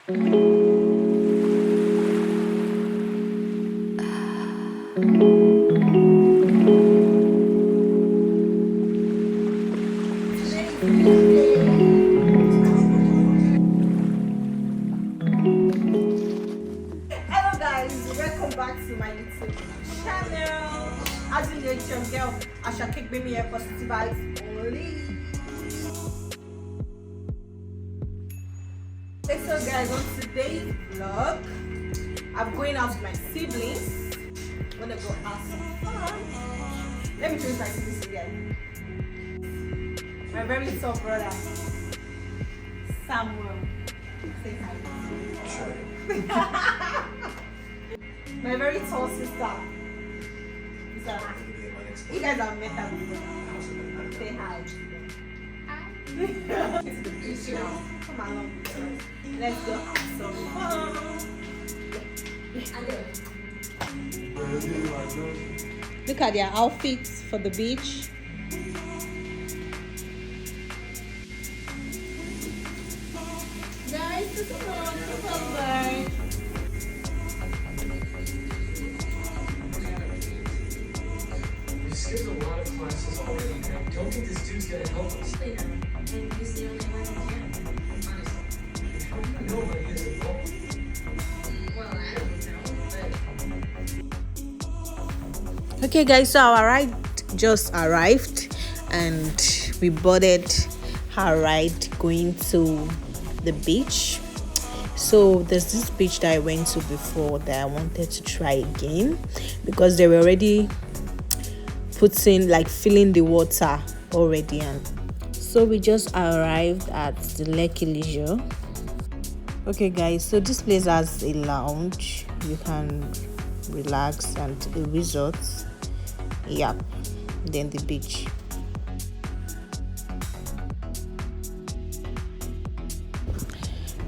Hello guys, welcome back to my YouTube channel. As you know, it's your girl Asha Cake Baby here, positive vibes only. Okay, so guys, on today's vlog, I'm going out with my siblings. I'm gonna go have some fun. Let me introduce my siblings again. My very tall brother, Samuel. Say hi. My very tall sister. You guys have met her before. Say hi. Come along. Let's go have some fun. Look at their outfits for the beach. Guys, this is a bird. There's a lot of classes already, and I don't think this dude's gonna help us. And he's the only one who can, honestly. How do you know what he is involved? Well, I don't know, but... Okay guys, so our ride just arrived and we boarded our ride going to the beach. So there's this beach that I went to before that I wanted to try again because they were already putting, like, filling the water already. And so we just arrived at the Lekki Leisure. Okay guys, so this place has a lounge, you can relax, and a resort. Yep, then the beach.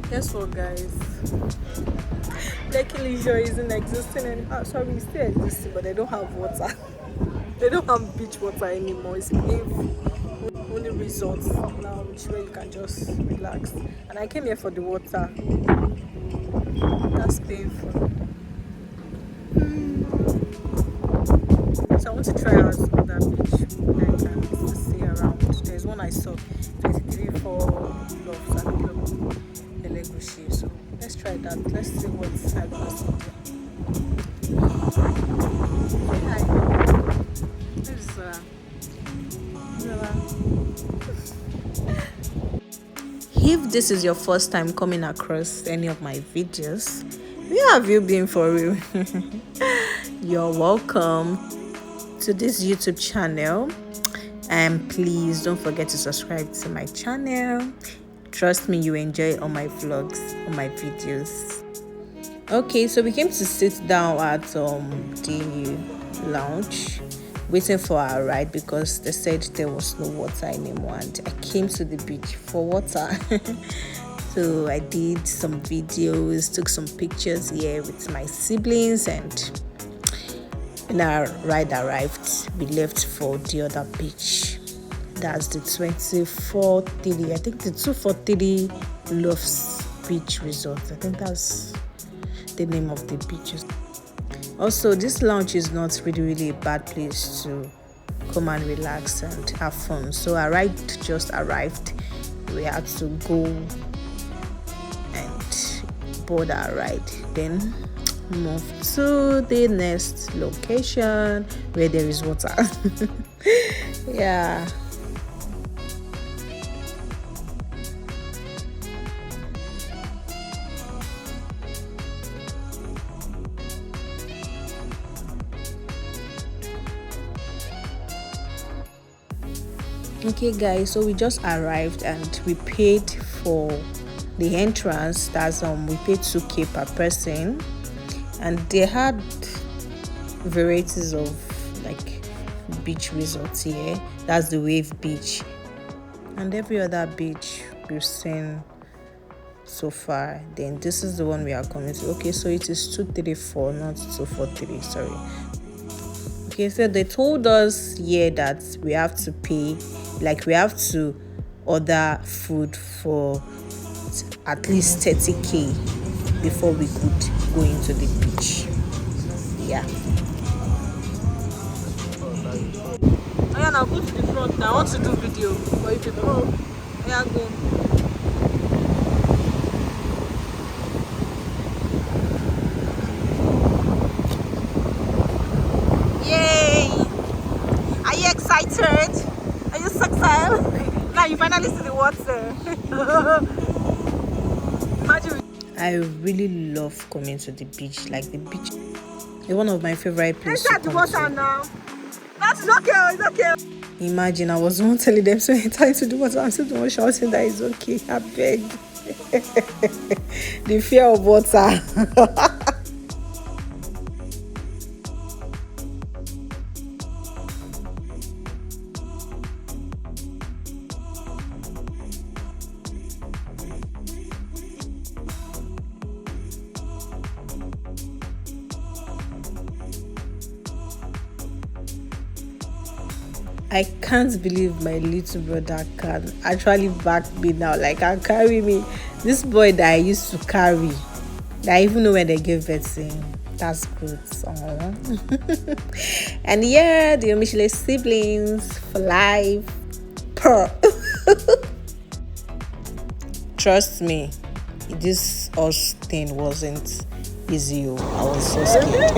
Guess what guys, Lekki Leisure isn't existing anymore. Sorry, it's still existing, but they don't have water. They don't have beach water anymore. It's only resorts lounge where you can just relax. And I came here for the water. That's painful. So I want to try out other beach I can see around. There's one I saw, 23 for Loves and Elegushi. So let's try that. Let's see what's happening. Hi. If this is your first time coming across any of my videos, where have you been for real? You're welcome to this YouTube channel, and please don't forget to subscribe to my channel. Trust me, you enjoy all my vlogs, all my videos. Okay, so we came to sit down at the lounge waiting for our ride because they said there was no water anymore, and I came to the beach for water. So I did some videos, took some pictures here with my siblings, and when our ride arrived, we left for the other beach. That's the 243, I think the 243 Loves Beach Resort. I think that's the name of the beaches. Also, this lounge is not really a bad place to come and relax and have fun. So our ride just arrived. We had to go and board our ride, then move to the next location where there is water. Yeah. Okay guys, so we just arrived and we paid for the entrance. That's we paid 2k per person, and they had varieties of like beach resorts here. That's the Wave Beach, and every other beach we've seen so far. Then this is the one we are coming to. Okay, so it is 234, not 243, sorry. Okay, so they told us here that we have to pay, like we have to order food for at least 30k before we could go into the beach. Yeah. Oh yeah, now go to the front now. I want to do video for you people. Oh yeah, go. Yay! Are you excited? Are you so excited? Now you finally see the water. Imagine. I really love coming to the beach. Like the beach is one of my favorite places to come to. Enter the water now. That's okay. It's okay. Imagine I was not telling them so enter into the water. I'm still the one shouting that it's okay. I beg. The fear of water. I can't believe my little brother can actually back me now. Like, can carry me. This boy that I used to carry, that I even know when they gave birth to him. That's good. And yeah, the Michelle siblings for life. Per. Trust me, this us thing wasn't easy. I was so scared.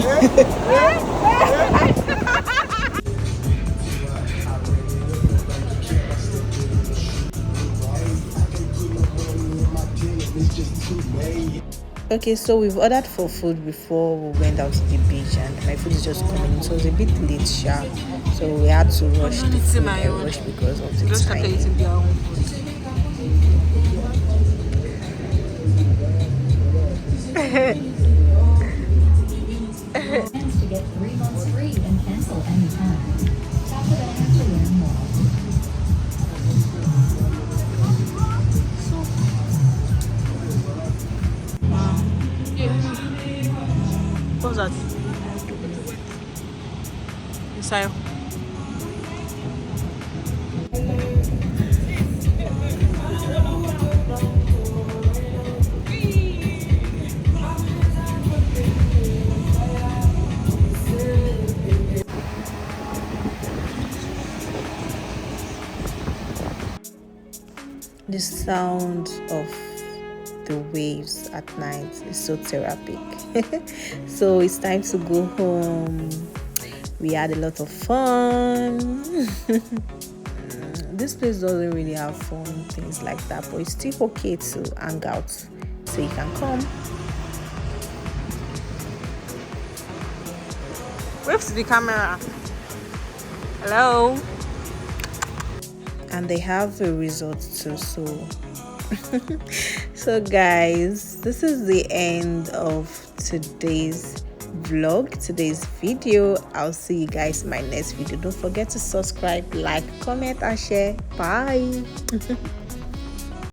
Okay, so we've ordered for food before we went out to the beach, and my food is just coming. So it was a bit late, sharp. So we had to rush the food. I rushed because of the time. Just started eating their own food. To get 3 months free and cancel anytime. Tap the banner to learn more. What's that? Inside. The sound of the waves at night is so therapeutic. So it's time to go home. We had a lot of fun. This place doesn't really have fun things like that, but it's still okay to hang out, so you can come. Wave to the camera. Hello. And they have a resort too, so guys, this is the end of today's vlog, today's video. I'll see you guys in my next video. Don't forget to subscribe, like, comment and share. Bye.